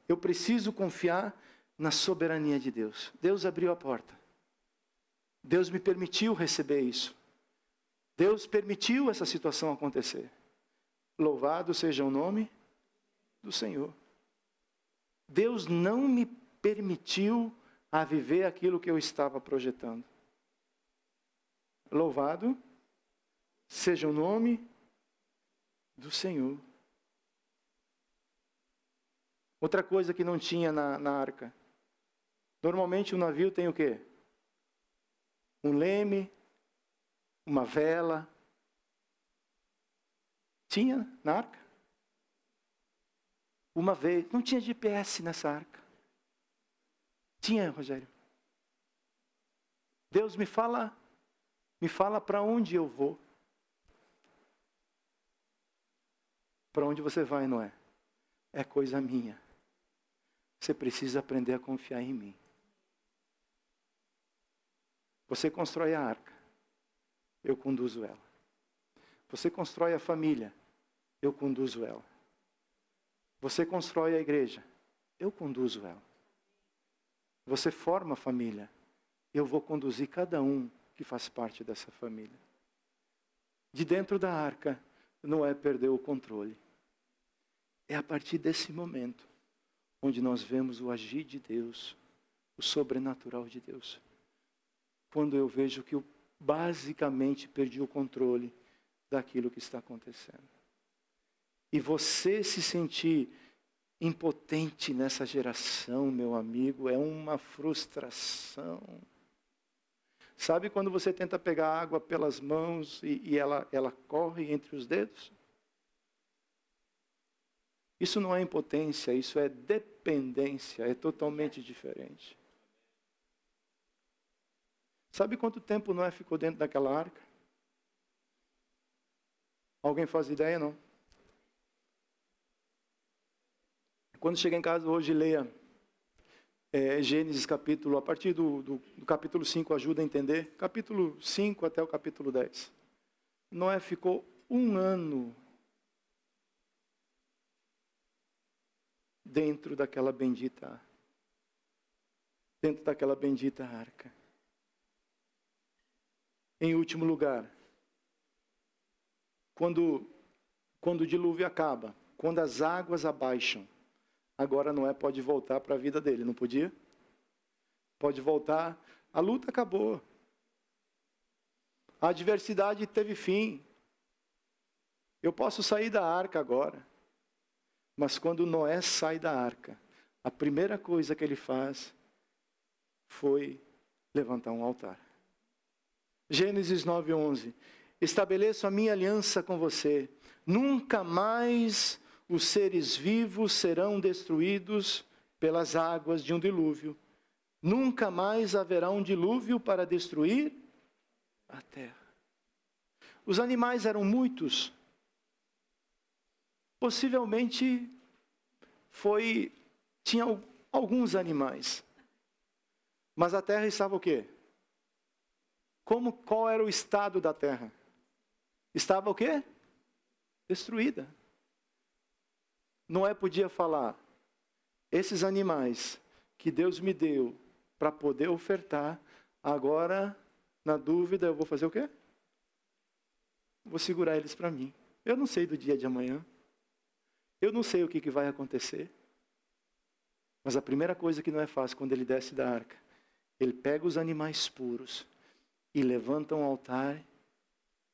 [SPEAKER 1] Eu preciso confiar na soberania de Deus. Deus abriu a porta. Deus me permitiu receber isso. Deus permitiu essa situação acontecer. Louvado seja o nome do Senhor. Deus não me permitiu a viver aquilo que eu estava projetando. Louvado seja o nome do Senhor. Outra coisa que não tinha na arca. Normalmente o navio tem o quê? Um leme, uma vela. Tinha na arca? Uma vez. Não tinha GPS nessa arca. Tinha, Rogério. Deus me fala para onde eu vou. Para onde você vai, Noé? É coisa minha. Você precisa aprender a confiar em mim. Você constrói a arca, eu conduzo ela. Você constrói a família, eu conduzo ela. Você constrói a igreja, eu conduzo ela. Você forma a família, eu vou conduzir cada um que faz parte dessa família. De dentro da arca, Noé perdeu o controle. É a partir desse momento onde nós vemos o agir de Deus, o sobrenatural de Deus. Quando eu vejo que eu basicamente perdi o controle daquilo que está acontecendo. E você se sentir impotente nessa geração, meu amigo, é uma frustração. Sabe quando você tenta pegar água pelas mãos e ela corre entre os dedos? Isso não é impotência, isso é dependência, é totalmente diferente. Sabe quanto tempo Noé ficou dentro daquela arca? Alguém faz ideia, não? Quando chega em casa hoje, leia Gênesis capítulo, a partir do capítulo 5, ajuda a entender. Capítulo 5 até o capítulo 10. Noé ficou 1 ano dentro daquela bendita arca. Em último lugar, quando o dilúvio acaba, quando as águas abaixam, agora Noé pode voltar para a vida dele, não podia? Pode voltar, a luta acabou. A adversidade teve fim. Eu posso sair da arca agora. Mas quando Noé sai da arca, a primeira coisa que ele faz foi levantar um altar. Gênesis 9:11. Estabeleço a minha aliança com você. Nunca mais os seres vivos serão destruídos pelas águas de um dilúvio. Nunca mais haverá um dilúvio para destruir a terra. Os animais eram muitos. Possivelmente tinha alguns animais. Mas a terra estava o quê? Qual era o estado da terra? Estava o quê? Destruída. Noé podia falar, esses animais que Deus me deu para poder ofertar, agora, na dúvida, eu vou fazer o quê? Vou segurar eles para mim. Eu não sei do dia de amanhã. Eu não sei o que vai acontecer. Mas a primeira coisa que Noé faz quando ele desce da arca, ele pega os animais puros e levanta um altar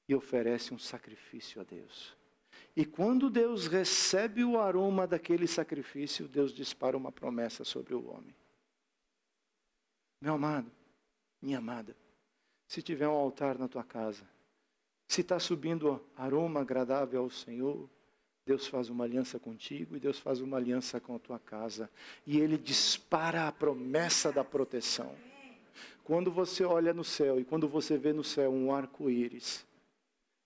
[SPEAKER 1] e oferece um sacrifício a Deus. E quando Deus recebe o aroma daquele sacrifício, Deus dispara uma promessa sobre o homem. Meu amado, minha amada, se tiver um altar na tua casa, se está subindo aroma agradável ao Senhor, Deus faz uma aliança contigo e Deus faz uma aliança com a tua casa. E Ele dispara a promessa da proteção. Quando você olha no céu e quando você vê no céu um arco-íris,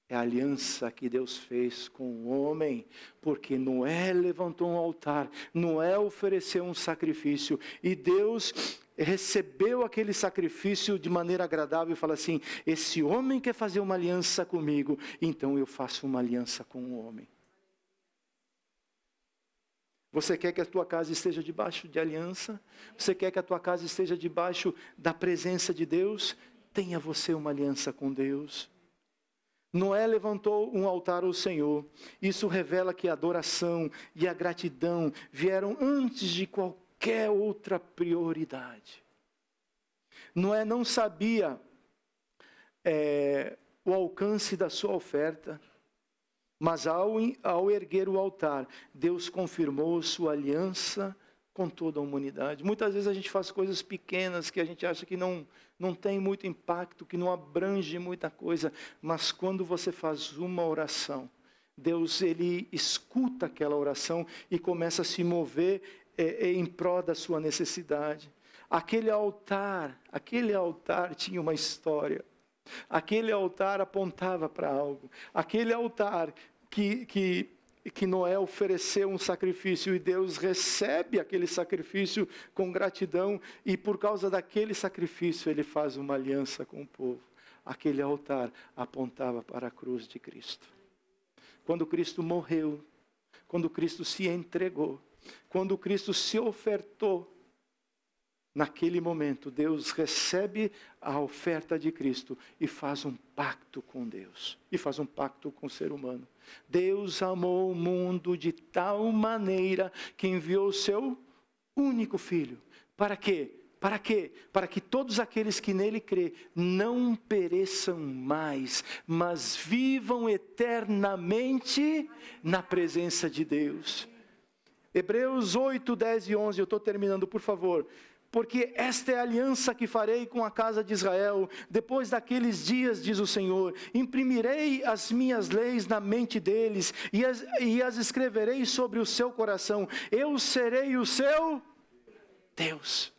[SPEAKER 1] é a aliança que Deus fez com o homem, porque Noé levantou um altar, Noé ofereceu um sacrifício, e Deus recebeu aquele sacrifício de maneira agradável e fala assim, esse homem quer fazer uma aliança comigo, então eu faço uma aliança com o homem. Você quer que a tua casa esteja debaixo de aliança? Você quer que a tua casa esteja debaixo da presença de Deus? Tenha você uma aliança com Deus. Noé levantou um altar ao Senhor. Isso revela que a adoração e a gratidão vieram antes de qualquer outra prioridade. Noé não sabia o alcance da sua oferta. Mas ao erguer o altar, Deus confirmou sua aliança com toda a humanidade. Muitas vezes a gente faz coisas pequenas que a gente acha que não tem muito impacto, que não abrange muita coisa. Mas quando você faz uma oração, Deus ele escuta aquela oração e começa a se mover em prol da sua necessidade. Aquele altar tinha uma história. Aquele altar apontava para algo. Aquele altar que Noé ofereceu um sacrifício e Deus recebe aquele sacrifício com gratidão. E por causa daquele sacrifício ele faz uma aliança com o povo. Aquele altar apontava para a cruz de Cristo. Quando Cristo morreu, quando Cristo se entregou, quando Cristo se ofertou, naquele momento, Deus recebe a oferta de Cristo e faz um pacto com Deus. E faz um pacto com o ser humano. Deus amou o mundo de tal maneira que enviou o seu único Filho. Para quê? Para quê? Para que todos aqueles que nele crê não pereçam mais, mas vivam eternamente na presença de Deus. Hebreus 8, 10 e 11, eu estou terminando, por favor. Porque esta é a aliança que farei com a casa de Israel, depois daqueles dias, diz o Senhor, imprimirei as minhas leis na mente deles, e as escreverei sobre o seu coração, eu serei o seu Deus.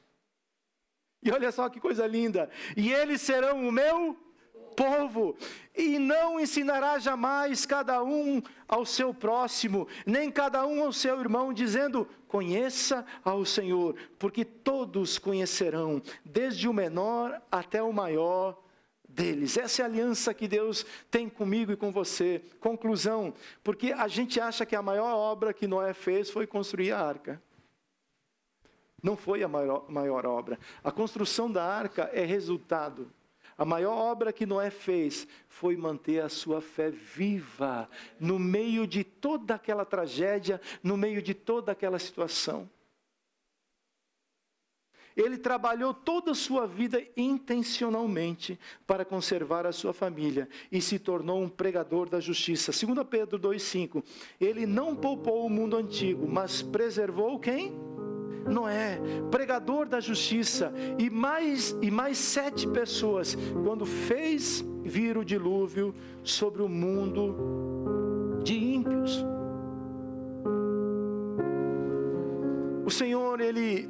[SPEAKER 1] E olha só que coisa linda, e eles serão o meu povo, e não ensinará jamais cada um ao seu próximo, nem cada um ao seu irmão, dizendo, conheça ao Senhor, porque todos conhecerão, desde o menor até o maior deles. Essa é a aliança que Deus tem comigo e com você. Conclusão, porque a gente acha que a maior obra que Noé fez foi construir a arca. Não foi a maior obra. A construção da arca é resultado. A maior obra que Noé fez foi manter a sua fé viva, no meio de toda aquela tragédia, no meio de toda aquela situação. Ele trabalhou toda a sua vida intencionalmente para conservar a sua família e se tornou um pregador da justiça. 2 Pedro 2,5, ele não poupou o mundo antigo, mas preservou quem? Noé, pregador da justiça, e mais 7 pessoas, quando fez vir o dilúvio sobre o mundo de ímpios. O Senhor, Ele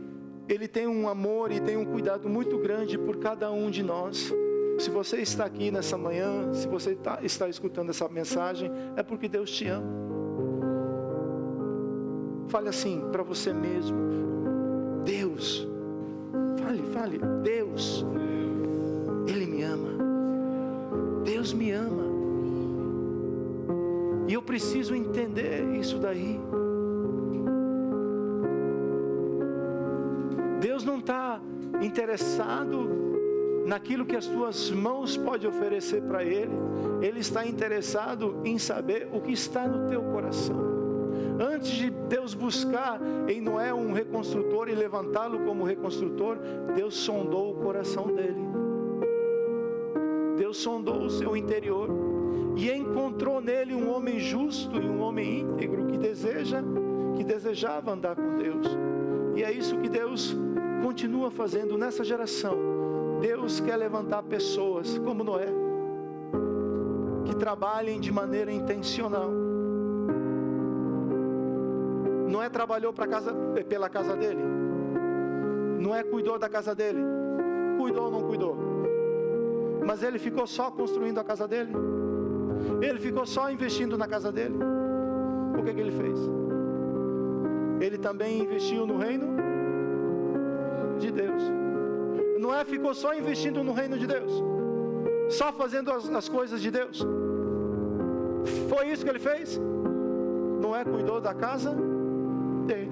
[SPEAKER 1] tem um amor e tem um cuidado muito grande por cada um de nós. Se você está aqui nessa manhã, se você está escutando essa mensagem, é porque Deus te ama. Fale assim para você mesmo, Deus, fale, Deus, Ele me ama, Deus me ama, e eu preciso entender isso daí. Deus não está interessado naquilo que as tuas mãos podem oferecer para Ele, Ele está interessado em saber o que está no teu coração. Antes de Deus buscar em Noé um reconstrutor e levantá-lo como reconstrutor, Deus sondou o coração dele. Deus sondou o seu interior e encontrou nele um homem justo e um homem íntegro que desejava andar com Deus. E é isso que Deus continua fazendo nessa geração. Deus quer levantar pessoas como Noé, que trabalhem de maneira intencional. Noé trabalhou pela casa dele. Noé cuidou da casa dele. Cuidou ou não cuidou? Mas ele ficou só construindo a casa dele? Ele ficou só investindo na casa dele? O que ele fez? Ele também investiu no reino de Deus. Noé ficou só investindo no reino de Deus? Só fazendo as coisas de Deus? Foi isso que ele fez? Noé cuidou da casa dele.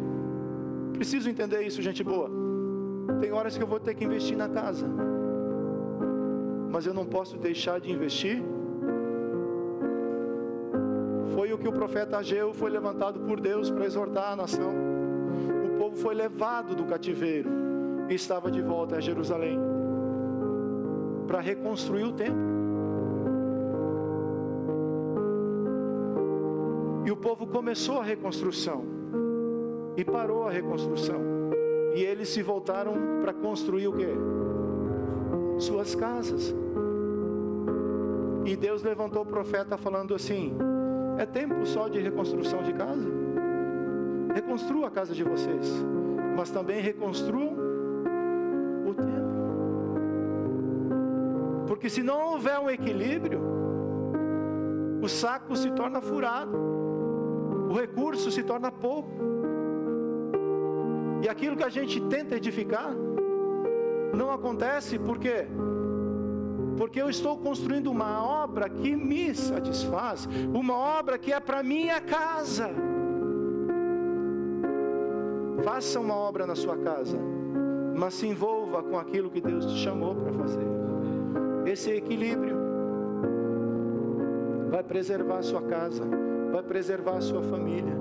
[SPEAKER 1] Preciso entender isso, gente boa. Tem horas que eu vou ter que investir na casa, mas eu não posso deixar de investir. Foi o que o profeta Ageu foi levantado por Deus para exortar a nação. O povo foi levado do cativeiro e estava de volta a Jerusalém para reconstruir o templo. E o povo começou a reconstrução e parou a reconstrução, e eles se voltaram para construir o quê? Suas casas. E Deus levantou o profeta falando assim: é tempo só de reconstrução de casa? Reconstrua a casa de vocês, mas também reconstruam o templo. Porque se não houver um equilíbrio, o saco se torna furado, o recurso se torna pouco. E aquilo que a gente tenta edificar não acontece. Por quê? Porque eu estou construindo uma obra que me satisfaz, uma obra que é para minha casa. Faça uma obra na sua casa, mas se envolva com aquilo que Deus te chamou para fazer. Esse equilíbrio vai preservar a sua casa, vai preservar a sua família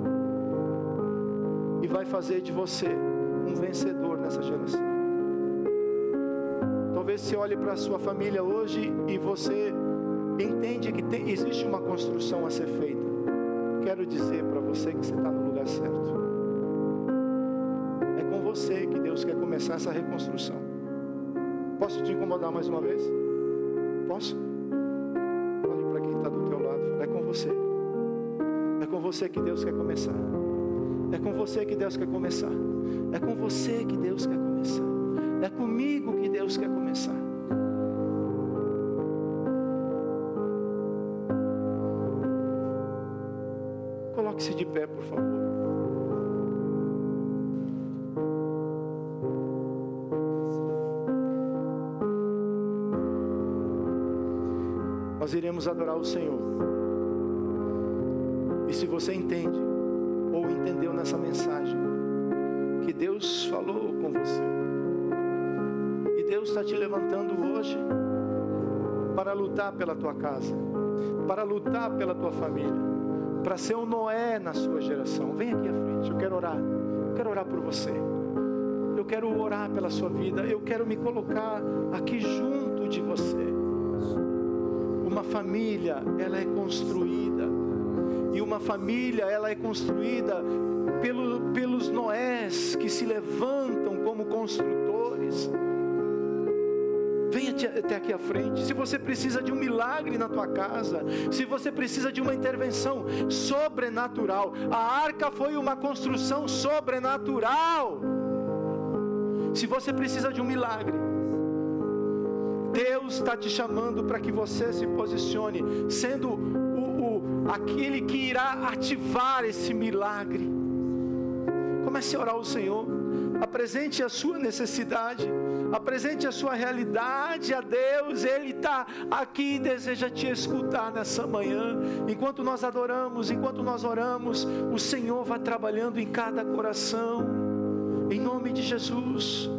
[SPEAKER 1] e vai fazer de você um vencedor nessa geração. Talvez você olhe para a sua família hoje e você entende que existe uma construção a ser feita. Quero dizer para você que você está no lugar certo. É com você que Deus quer começar essa reconstrução. Posso te incomodar mais uma vez? Posso? Olhe para quem está do teu lado. É com você. É com você que Deus quer começar. É com você que Deus quer começar. É com você que Deus quer começar. É comigo que Deus quer começar. Coloque-se de pé, por favor. Nós iremos adorar o Senhor. E se você entende ou entendeu nessa mensagem que Deus falou com você, e Deus está te levantando hoje para lutar pela tua casa, para lutar pela tua família, para ser um Noé na sua geração, vem aqui à frente. Eu quero orar por você. Eu quero orar pela sua vida. Eu quero me colocar aqui junto de você. Uma família, ela é construída, e uma família, ela é construída pelos Noés que se levantam como construtores. Venha até aqui à frente. Se você precisa de um milagre na tua casa, se você precisa de uma intervenção sobrenatural, a arca foi uma construção sobrenatural. Se você precisa de um milagre, Deus está te chamando para que você se posicione, sendo aquele que irá ativar esse milagre. Comece a orar ao Senhor. Apresente a sua necessidade, apresente a sua realidade a Deus. Ele está aqui e deseja te escutar nessa manhã. Enquanto nós adoramos, enquanto nós oramos, o Senhor vai trabalhando em cada coração, em nome de Jesus.